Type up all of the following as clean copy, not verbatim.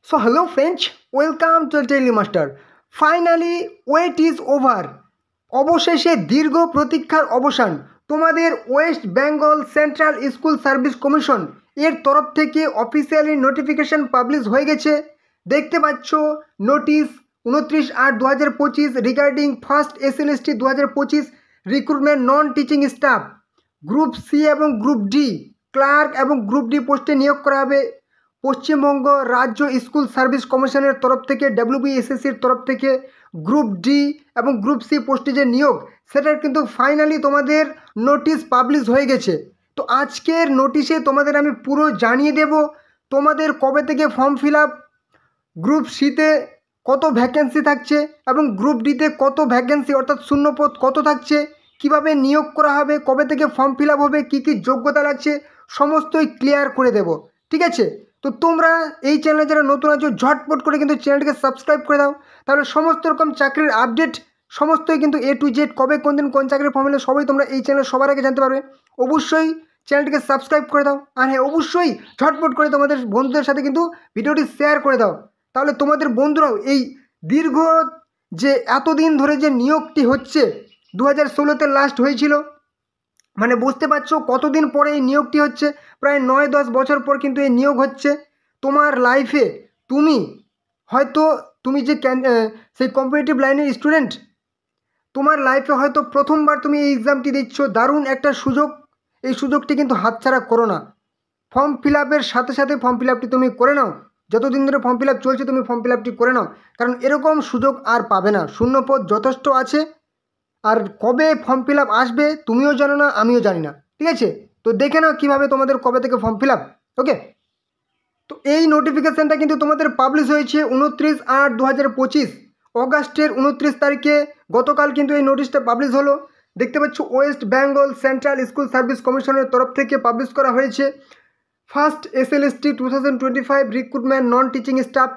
So hello friends, welcome to Daily Master. Finally, wait is over. অবশেষে দীর্ঘ প্রতীক্ষার অবসান। তোমাদের West Bengal central school service commission এর তরফ থেকে অফিসিয়ালি নোটিফিকেশন পাবলিশ হয়ে গেছে। দেখতে পাচ্ছ notice 29/8/2025 regarding first SLST 2025 recruitment non teaching staff group C এবং গ্রুপ ডি ক্লার্ক এবং গ্রুপ ডি পোস্টে নিয়োগ করা হবে। পশ্চিমবঙ্গ রাজ্য স্কুল সার্ভিস কমিশনের তরফ থেকে WBSSCর তরফ থেকে গ্রুপ ডি এবং গ্রুপ সি পোস্টে যে নিয়োগ সেটার কিন্তু ফাইনালি তোমাদের নোটিশ পাবলিশ হয়ে গেছে। তো আজকের নোটিশে তোমাদের আমি পুরো জানিয়ে দেব তোমাদের কবে থেকে ফর্ম ফিল আপ, গ্রুপ সিতে কত ভ্যাকেন্সি থাকছে এবং গ্রুপ ডিতে কত ভ্যাকেন্সি অর্থাৎ শূন্যপদ কত থাকছে, কিভাবে নিয়োগ করা হবে, কবে থেকে ফর্ম ফিল আপ হবে, কী কী যোগ্যতা লাগছে সমস্তই ক্লিয়ার করে দেব। ঠিক আছে, তো তোমরা এই চ্যানেলে যারা নতুন আছো ঝটপট করে কিন্তু চ্যানেলটিকে সাবস্ক্রাইব করে দাও, তাহলে সমস্ত রকম চাকরির আপডেট সমস্তই কিন্তু A to Z কবে কোন দিন কোন চাকরির ফর্ম এলে সবই তোমরা এই চ্যানেলে সবার আগে জানতে পারবে। অবশ্যই চ্যানেলটিকে সাবস্ক্রাইব করে দাও, আর হ্যাঁ অবশ্যই ঝটপট করে তোমাদের বন্ধুদের সাথে কিন্তু ভিডিওটি শেয়ার করে দাও, তাহলে তোমাদের বন্ধুরাও এই দীর্ঘ যে এতদিন ধরে যে নিয়োগটি হচ্ছে 2016-তে লাস্ট হয়েছিল, মানে বুঝতে পারছো কতদিন পরে এই নিয়োগটি হচ্ছে, প্রায় 9-10 বছর পর কিন্তু এই নিয়োগ হচ্ছে। তোমার লাইফে হয়তো তুমি যে সেই কম্পিটিটিভ লাইনের স্টুডেন্ট, তোমার লাইফে হয়তো প্রথমবার তুমি এই এক্সামটি দিচ্ছ, দারুণ একটা সুযোগ। এই সুযোগটি কিন্তু হাতছাড়া করো না। ফর্ম ফিল আপের সাথে সাথে ফর্ম ফিল আপটি তুমি করে নাও, যতদিন ধরে ফর্ম ফিল আপ চলছে তুমি ফর্ম ফিল আপটি করে নাও, কারণ এরকম সুযোগ আর পাবে না। শূন্যপদ যথেষ্ট আছে, আর কবে ফর্ম ফিল আপ আসবে তুমিও জানো না, আমিও জানি না। ঠিক আছে, তো দেখে নাও কীভাবে তোমাদের কবে থেকে ফর্ম ফিল আপ। ওকে, তো এই নোটিফিকেশানটা কিন্তু তোমাদের পাবলিশ হয়েছে 29/8/2025 অগাস্টের 29 তারিখে। গতকাল কিন্তু এই নোটিশটা পাবলিশ হলো। দেখতে পাচ্ছ West Bengal central school service কমিশনের তরফ থেকে পাবলিশ করা হয়েছে first SLST 2025 recruitment non teaching staff.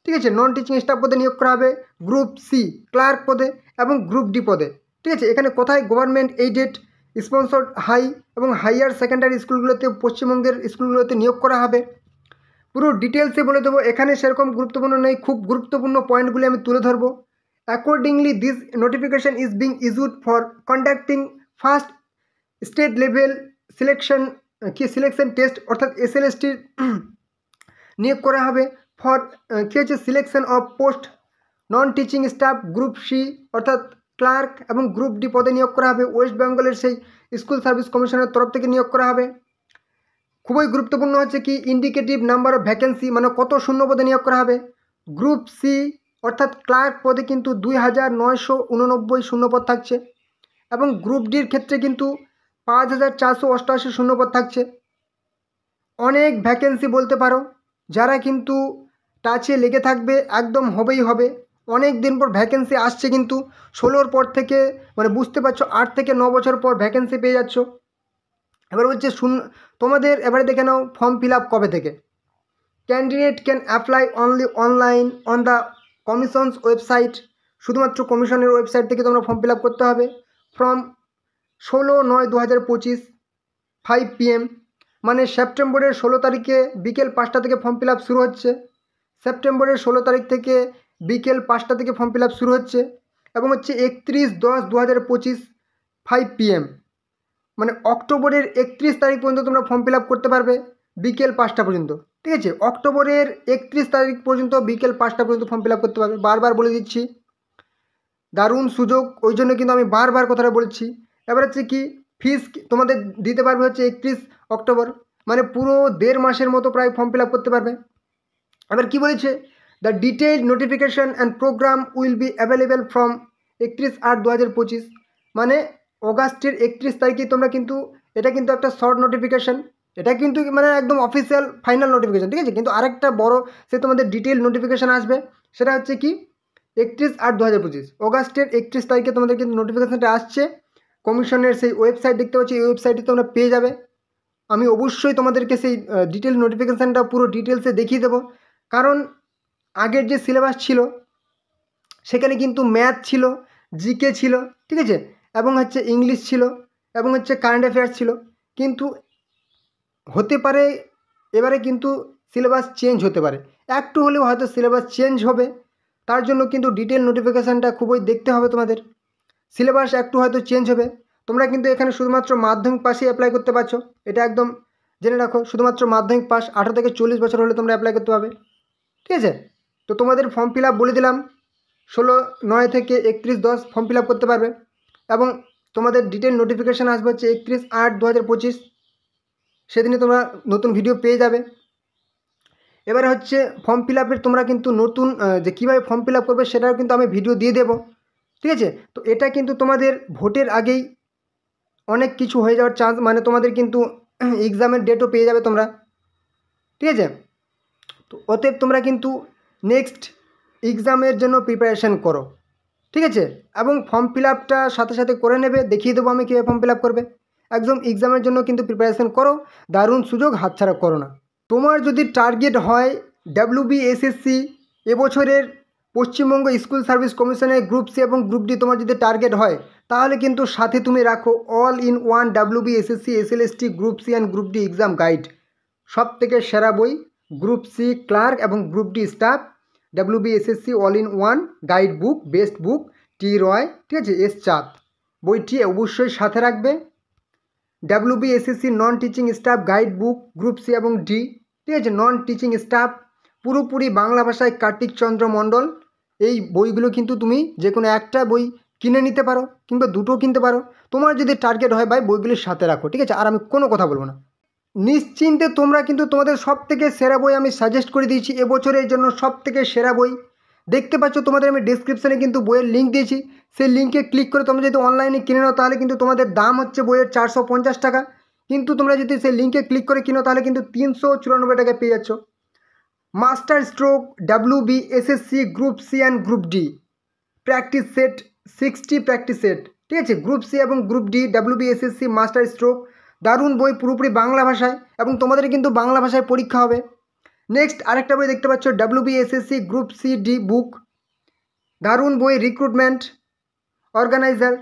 ঠিক আছে, নন টিচিং স্টাফ পদে নিয়োগ করা হবে গ্রুপ সি ক্লার্ক পদে এবং গ্রুপ ডি পদে। ঠিক আছে, এখানে কোথায় গভর্নমেন্ট এইডেড স্পন্সর্ড হাই এবং হাইয়ার সেকেন্ডারি স্কুলগুলোতে পশ্চিমবঙ্গের স্কুলগুলোতে নিয়োগ করা হবে। পুরো ডিটেলসে বলে দেবো, এখানে সেরকম গুরুত্বপূর্ণ নেই, খুব গুরুত্বপূর্ণ পয়েন্টগুলি আমি তুলে ধরবো। Accordingly this notification is being issued for conducting first state level selection test অর্থাৎ SLST নিয়োগ করা হবে for selection of post non teaching staff group C অর্থাৎ ক্লার্ক এবং গ্রুপ ডি পদে নিয়োগ করা হবে। ওয়েস্ট বেঙ্গলের সেই স্কুল সার্ভিস কমিশনের তরফ থেকে নিয়োগ করা হবে। খুবই গুরুত্বপূর্ণ হচ্ছে কি ইন্ডিকেটিভ নাম্বার অফ ভ্যাকেন্সি, মানে কত শূন্য পদে নিয়োগ করা হবে। গ্রুপ সি অর্থাৎ ক্লার্ক পদে কিন্তু 2989 শূন্যপদ থাকছে এবং গ্রুপ ডির ক্ষেত্রে কিন্তু 5488 শূন্যপদ থাকছে। অনেক ভ্যাকেন্সি বলতে পারো, যারা কিন্তু টাচে লেগে থাকবে একদম হবেই হবে। অনেক দিন পর ভ্যাকেন্সি আসছে, কিন্তু 16-র পর থেকে মানে বুঝতে পারছো 8 থেকে 9 বছর পর ভ্যাকেন্সি পেয়ে যাচ্ছ। এবার হচ্ছে তোমাদের এবারে দেখে নাও ফর্ম ফিল আপ কবে থেকে। Candidate can apply only online on the commission's website. শুধুমাত্র কমিশনের ওয়েবসাইট থেকে তোমরা ফর্ম ফিল আপ করতে হবে ফ্রম 16/9/2025 5 PM, মানে সেপ্টেম্বরের 16 তারিখে বিকেল 5টা থেকে ফর্ম ফিল আপ শুরু হচ্ছে। সেপ্টেম্বরের 16 তারিখ থেকে বিকেল 5টা থেকে ফর্ম ফিল আপ শুরু হচ্ছে এবং হচ্ছে 31/10/2025 5 PM, মানে অক্টোবরের 31 তারিখ পর্যন্ত তোমরা ফর্ম ফিল আপ করতে পারবে বিকেল 5টা পর্যন্ত। ঠিক আছে, অক্টোবরের 31 তারিখ পর্যন্ত বিকেল 5টা পর্যন্ত ফর্ম ফিল আপ করতে পারবে। বারবার বলে দিচ্ছি, দারুণ সুযোগ, ওই জন্য কিন্তু আমি বারবার কথাটা বলছি। এবার হচ্ছে কি ফিস তোমাদের দিতে পারবে হচ্ছে 31 অক্টোবর, মানে পুরো 1.5 মাসের মতো প্রায় ফর্ম ফিল আপ করতে পারবে। এবার কি বলেছে, the detailed notification and programme will be available from 31/8/2025, মানে অগাস্টের 31 তারিখে তোমরা কিন্তু, এটা কিন্তু একটা শর্ট নোটিফিকেশান, এটা কিন্তু মানে একদম অফিসিয়াল ফাইনাল নোটিফিকেশান। ঠিক আছে, কিন্তু আরেকটা বড় সে তোমাদের ডিটেইল নোটিফিকেশান আসবে, সেটা হচ্ছে কি 31/8/2025 অগাস্টের 31 তারিখে তোমাদের কিন্তু নোটিফিকেশানটা আসছে। কমিশনের সেই ওয়েবসাইট দেখতে পাচ্ছি, এই ওয়েবসাইটে তোমরা পেয়ে যাবে। আমি অবশ্যই তোমাদেরকে সেই ডিটেল নোটিফিকেশানটা পুরো ডিটেলসে দেখিয়ে দেবো, কারণ আগের যে সিলেবাস ছিল সেখানে কিন্তু ম্যাথ ছিল, জিকে ছিল, ঠিক আছে, এবং হচ্ছে ইংলিশ ছিল এবং হচ্ছে কারেন্ট অ্যাফেয়ার্স ছিল। কিন্তু হতে পারে এবারে কিন্তু সিলেবাস চেঞ্জ হতে পারে, একটু হলেও হয়তো সিলেবাস চেঞ্জ হবে, তার জন্য কিন্তু ডিটেল নোটিফিকেশানটা খুবই দেখতে হবে তোমাদের। সিলেবাস একটু হয়তো চেঞ্জ হবে। তোমরা কিন্তু এখানে শুধুমাত্র মাধ্যমিক পাশে অ্যাপ্লাই করতে পারছো, এটা একদম জেনে রাখো। শুধুমাত্র মাধ্যমিক পাস 18 থেকে 40 বছর হলে তোমরা অ্যাপ্লাই করতে পারবে, ঠিক আছে। তো তোমাদের ফর্ম ফিল আপ বলে দিলাম, 16/9 থেকে 31/10 ফর্ম ফিল আপ করতে পারবে, এবং তোমাদের ডিটেল নোটিফিকেশান আসবে হচ্ছে 31/8/2025, সেদিনে তোমরা নতুন ভিডিও পেয়ে যাবে। এবারে হচ্ছে ফর্ম ফিল আপের তোমরা কিন্তু নতুন যে কীভাবে ফর্ম ফিল আপ করবে সেটাও কিন্তু আমি ভিডিও দিয়ে দেবো, ঠিক আছে। তো এটা কিন্তু তোমাদের ভোটের আগেই অনেক কিছু হয়ে যাওয়ার চান্স, মানে তোমাদের কিন্তু এক্সামের ডেটও পেয়ে যাবে তোমরা, ঠিক আছে। তো অতএব তোমরা কিন্তু নেক্সট এক্সামের জন্য প্রিপারেশান করো, ঠিক আছে। এবং ফর্ম ফিল আপটা সাথে সাথে করে নেবে, দেখিয়ে দেবো আমি কীভাবে ফর্ম ফিল আপ করবে। একদম এক্সামের জন্য কিন্তু প্রিপারেশান করো, দারুণ সুযোগ হাতছাড়া করো না। তোমার যদি টার্গেট হয় WBSSC এবছরের পশ্চিমবঙ্গ স্কুল সার্ভিস কমিশনের গ্রুপ সি এবং গ্রুপ ডি তোমার যদি টার্গেট হয়, তাহলে কিন্তু সাথে তুমি রাখো all in one WBSSC SLST group C and group D exam guide. সব থেকে সেরা বই গ্রুপ সি ক্লার্ক এবং group D staff WBSSC all in one guide book, best book, T Roy, ঠিক আছে, এস চাঁদ। বইটি অবশ্যই সাথে রাখবে। WBSSC non teaching staff guide book group C এবং ডি, ঠিক আছে, নন টিচিং স্টাফ পুরোপুরি বাংলা ভাষায় কার্তিক চন্দ্র মণ্ডল। এই বইগুলো কিন্তু তুমি যে কোনো একটা বই কিনে নিতে পারো কিংবা দুটো কিনতে পারো। তোমার যদি টার্গেট হয় ভাই বইগুলির সাথে রাখো, ঠিক আছে। আর আমি কোনো কথা বলবো না, নিশ্চিন্তে তোমরা কিন্তু তোমাদের সব থেকে সেরা বই আমি সাজেস্ট করে দিয়েছি এবছরের জন্য। সব থেকে সেরা বই দেখতে পাচ্ছ তোমাদের আমি ডিসক্রিপশানে কিন্তু বইয়ের লিঙ্ক দিয়েছি, সেই লিঙ্কে ক্লিক করে তোমরা যদি অনলাইনে কিনে নাও তাহলে কিন্তু তোমাদের দাম হচ্ছে বইয়ের 450 টাকা, কিন্তু তোমরা যদি সেই লিঙ্কে ক্লিক করে কিনো তাহলে কিন্তু 394 টাকায় পেয়ে যাচ্ছ। Master stroke WBSSC group C and group D practice set 60 practice set, ঠিক আছে, গ্রুপ সি এবং group D WBSSC master stroke, দারুণ বই, পুরোপুরি বাংলা ভাষায়, এবং তোমাদের কিন্তু বাংলা ভাষায় পরীক্ষা হবে। নেক্সট আরেকটা বই দেখতে পাচ্ছ WBSSC গ্রুপ সি ডি বুক, দারুণ বই, রিক্রুটমেন্ট অর্গানাইজার।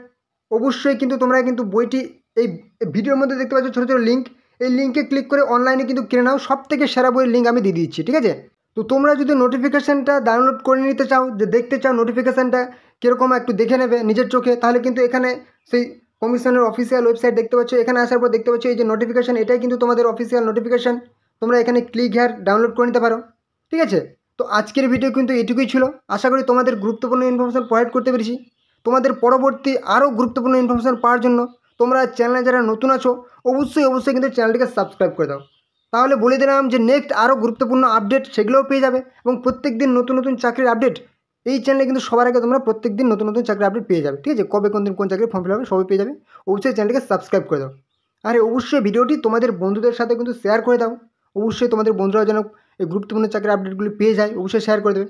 অবশ্যই কিন্তু তোমরা কিন্তু বইটি এই ভিডিওর মধ্যে দেখতে পাচ্ছ ছোটো ছোটো লিঙ্ক, এই লিঙ্কে ক্লিক করে অনলাইনে কিন্তু কিনে নাও। সব থেকে সেরা বইয়ের লিঙ্ক আমি দিয়ে দিচ্ছি, ঠিক আছে। তো তোমরা যদি নোটিফিকেশানটা ডাউনলোড করে নিতে চাও, যে দেখতে চাও নোটিফিকেশানটা কীরকম একটু দেখে নেবে নিজের চোখে, তাহলে কিন্তু এখানে সেই কমিশনের অফিসিয়াল ওয়েবসাইট দেখতে পাচ্ছ। এখানে আসার পর দেখতে পাচ্ছ এই যে নোটিফিকেশান, এটাই কিন্তু তোমাদের অফিসিয়াল নোটিফিকেশান। তোমরা এখানে ক্লিক হেয়ার ডাউনলোড করে নিতে পারো, ঠিক আছে। তো আজকের ভিডিও কিন্তু এটুকুই ছিল। আশা করি তোমাদের গুরুত্বপূর্ণ ইনফরমেশান প্রোভাইড করতে পেরেছি। তোমাদের পরবর্তী আরও গুরুত্বপূর্ণ ইনফরমেশান পাওয়ার জন্য তোমরা চ্যানেলে যারা নতুন আছো অবশ্যই কিন্তু চ্যানেলটিকে সাবস্ক্রাইব করে দাও। তাহলে বলে দিলাম যে নেক্সট আরও গুরুত্বপূর্ণ আপডেট সেগুলোও পেয়ে যাবে, এবং প্রত্যেক দিন নতুন নতুন চাকরির আপডেট এই চ্যানেলে কিন্তু সবার আগে তোমরা প্রত্যেক দিন নতুন নতুন চাকরির আপডেট পেয়ে যাবে, ঠিক আছে। কবে কোন দিন কোন চাকরি ফর্ম ফিল হবে সবই পেয়ে যাবে। অবশ্যই চ্যানেলটিকে সাবস্ক্রাইব করে দাও। আর অবশ্যই ভিডিওটি তোমাদের বন্ধুদের সাথে কিন্তু শেয়ার করে দাও। অবশ্যই তোমাদের বন্ধুরা যেন এই গুরুত্বপূর্ণ চাকরির আপডেটগুলি পেয়ে যায়, অবশ্যই শেয়ার করে দেবে।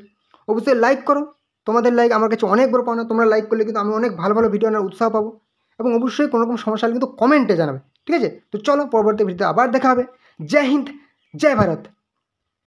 অবশ্যই লাইক করো, তোমাদের লাইক আমার কাছে অনেক বড় পাওনা। তোমরা লাইক করলে কিন্তু আমি অনেক ভালো ভালো ভিডিও আনার উৎসাহ পাবো, এবং অবশ্যই কোনো রকম সমস্যা হলে কিন্তু কমেন্টে জানাবে, ঠিক আছে। তো চলো পরবর্তী ভিডিওতে আবার দেখা হবে। জয় হিন্দ, জয় ভারত।